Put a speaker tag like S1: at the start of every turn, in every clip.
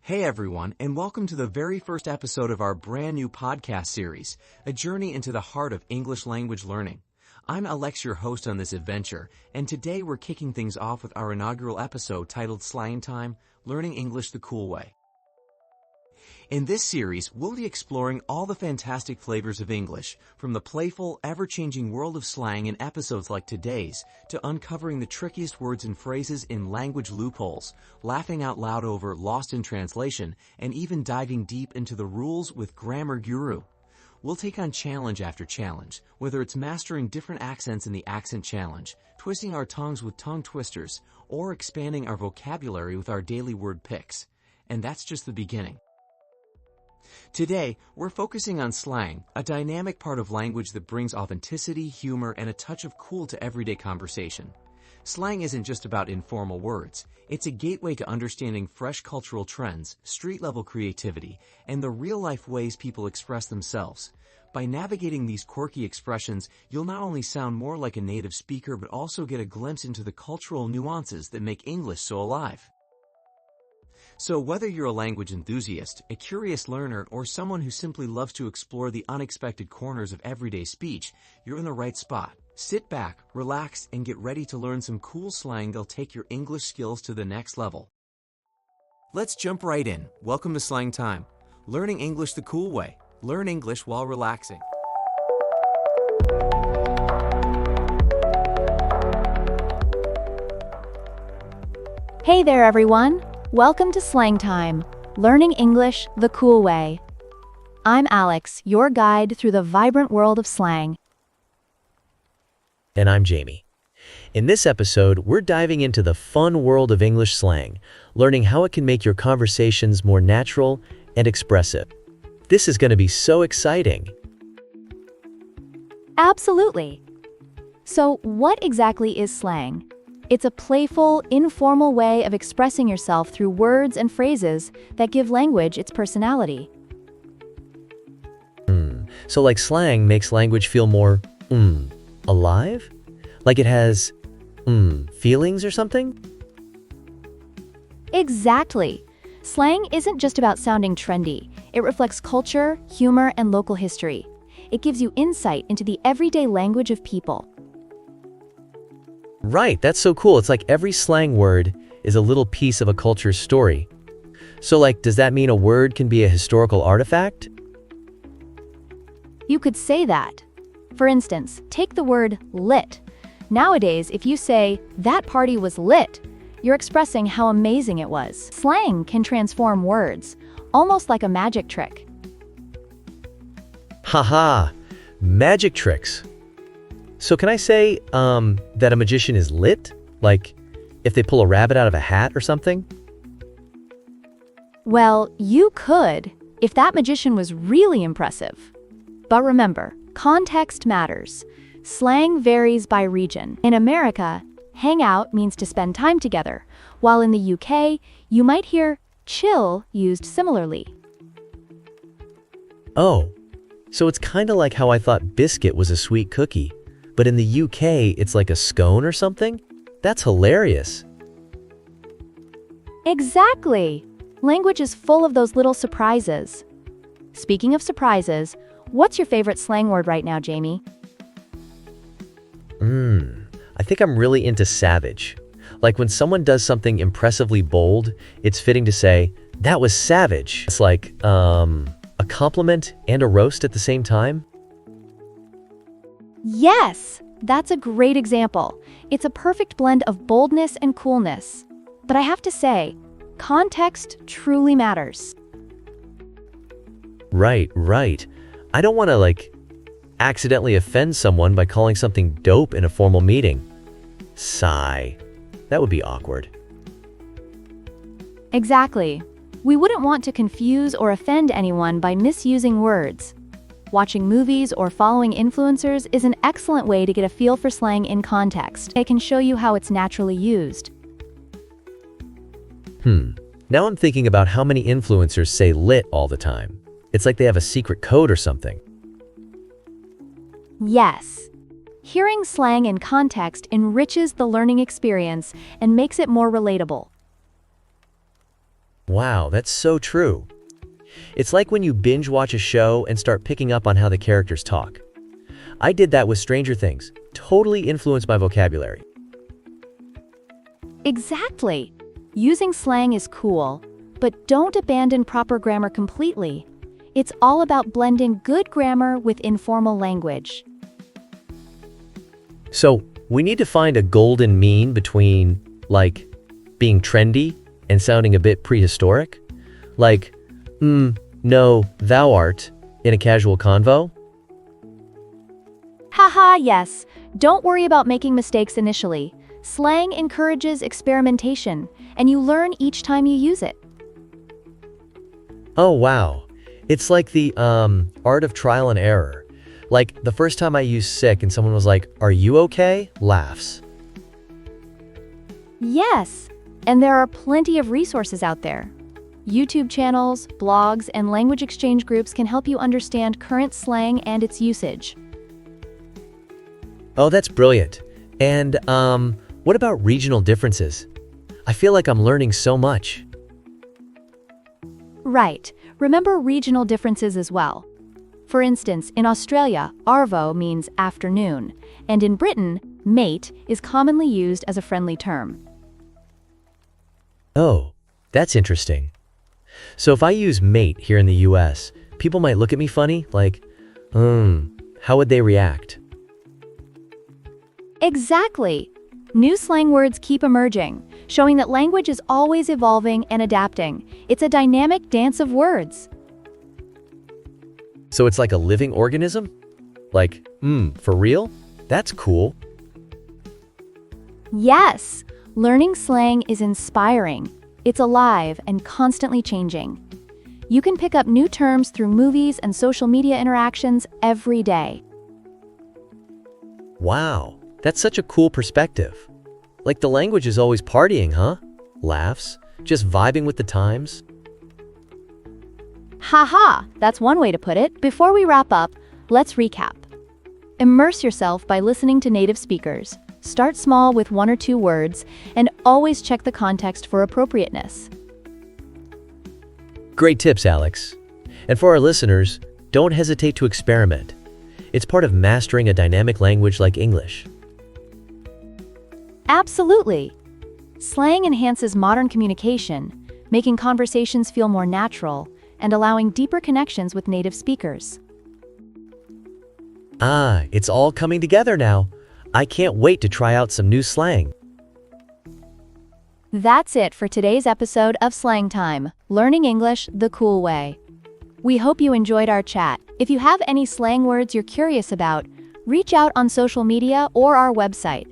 S1: Hey everyone, and welcome to the very first episode of our brand new podcast series, A Journey into the Heart of English Language Learning. I'm Alex, your host on this adventure, and today we're kicking things off with our inaugural episode titled Slang Time, Learning English the Cool Way. In this series, we'll be exploring all the fantastic flavors of English, from the playful, ever-changing world of slang in episodes like today's, to uncovering the trickiest words and phrases in language loopholes, laughing out loud over Lost in Translation, and even diving deep into the rules with Grammar Guru. We'll take on challenge after challenge, whether it's mastering different accents in the Accent Challenge, twisting our tongues with tongue twisters, or expanding our vocabulary with our daily word picks. And that's just the beginning. Today, we're focusing on slang, a dynamic part of language that brings authenticity, humor, and a touch of cool to everyday conversation. Slang isn't just about informal words. It's a gateway to understanding fresh cultural trends, street-level creativity, and the real-life ways people express themselves. By navigating these quirky expressions, you'll not only sound more like a native speaker, but also get a glimpse into the cultural nuances that make English so alive. So whether you're a language enthusiast, a curious learner, or someone who simply loves to explore the unexpected corners of everyday speech, you're in the right spot. Sit back, relax, and get ready to learn some cool slang that'll take your English skills to the next level. Let's jump right in. Welcome to Slang Time. Learning English the cool way. Learn English while relaxing.
S2: Hey there, everyone. Welcome to Slang Time, learning English the cool way. I'm Alex, your guide through the vibrant world of slang.
S3: And I'm Jamie. In this episode, we're diving into the fun world of English slang, learning how it can make your conversations more natural and expressive. This is going to be so exciting.
S2: Absolutely. So, what exactly is slang? It's a playful, informal way of expressing yourself through words and phrases that give language its personality.
S3: So like slang makes language feel more, alive? Like it has, feelings or something?
S2: Exactly. Slang isn't just about sounding trendy. It reflects culture, humor, and local history. It gives you insight into the everyday language of people.
S3: Right, that's so cool. It's like every slang word is a little piece of a culture's story. So like, does that mean a word can be a historical artifact?
S2: You could say that. For instance, take the word lit. Nowadays, if you say, "That party was lit," you're expressing how amazing it was. Slang can transform words, almost like a magic trick.
S3: Haha, magic tricks. So can I say, that a magician is lit? Like, if they pull a rabbit out of a hat or something?
S2: Well, you could, if that magician was really impressive. But remember, context matters. Slang varies by region. In America, hang out means to spend time together, while in the UK, you might hear chill used similarly.
S3: Oh, so it's kind of like how I thought biscuit was a sweet cookie. But in the UK, it's like a scone or something? That's hilarious.
S2: Exactly. Language is full of those little surprises. Speaking of surprises, what's your favorite slang word right now, Jamie?
S3: I think I'm really into savage. Like when someone does something impressively bold, it's fitting to say, "That was savage." It's like, a compliment and a roast at the same time.
S2: Yes, that's a great example. It's a perfect blend of boldness and coolness. But I have to say, context truly matters.
S3: Right. I don't want to, accidentally offend someone by calling something dope in a formal meeting. Sigh. That would be awkward.
S2: Exactly. We wouldn't want to confuse or offend anyone by misusing words. Watching movies or following influencers is an excellent way to get a feel for slang in context. It can show you how it's naturally used.
S3: Now I'm thinking about how many influencers say lit all the time. It's like they have a secret code or something.
S2: Yes. Hearing slang in context enriches the learning experience and makes it more relatable.
S3: Wow, that's so true. It's like when you binge watch a show and start picking up on how the characters talk. I did that with Stranger Things, totally influenced my vocabulary.
S2: Exactly. Using slang is cool, but don't abandon proper grammar completely. It's all about blending good grammar with informal language.
S3: So, we need to find a golden mean between, like, being trendy and sounding a bit prehistoric. Like, no, thou art, in a casual convo.
S2: Haha, yes. Don't worry about making mistakes initially. Slang encourages experimentation, and you learn each time you use it.
S3: Oh, wow. It's like the, art of trial and error. Like, the first time I used sick and someone was like, "Are you okay?" Laughs.
S2: Yes, and there are plenty of resources out there. YouTube channels, blogs, and language exchange groups can help you understand current slang and its usage.
S3: Oh, that's brilliant. And, what about regional differences? I feel like I'm learning so much.
S2: Right. Remember regional differences as well. For instance, in Australia, arvo means afternoon, and in Britain, mate is commonly used as a friendly term.
S3: Oh, that's interesting. So if I use mate here in the US, people might look at me funny, like, how would they react?
S2: Exactly. New slang words keep emerging, showing that language is always evolving and adapting. It's a dynamic dance of words.
S3: So it's like a living organism? Like, for real? That's cool.
S2: Yes, learning slang is inspiring. It's alive and constantly changing. You can pick up new terms through movies and social media interactions every day.
S3: Wow, that's such a cool perspective. Like the language is always partying, huh? Laughs, just vibing with the times.
S2: Haha, that's one way to put it. Before we wrap up, let's recap. Immerse yourself by listening to native speakers. Start small with 1 or 2 words, and always check the context for appropriateness.
S3: Great tips, Alex. And for our listeners, don't hesitate to experiment. It's part of mastering a dynamic language like English.
S2: Absolutely. Slang enhances modern communication, making conversations feel more natural and allowing deeper connections with native speakers.
S3: It's all coming together now. I can't wait to try out some new slang.
S2: That's it for today's episode of Slang Time, Learning English the Cool Way. We hope you enjoyed our chat. If you have any slang words you're curious about, reach out on social media or our website.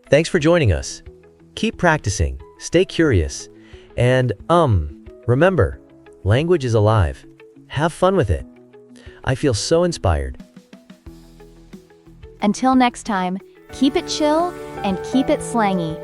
S3: Thanks for joining us. Keep practicing, stay curious, and, remember, language is alive. Have fun with it. I feel so inspired.
S2: Until next time, keep it chill and keep it slangy.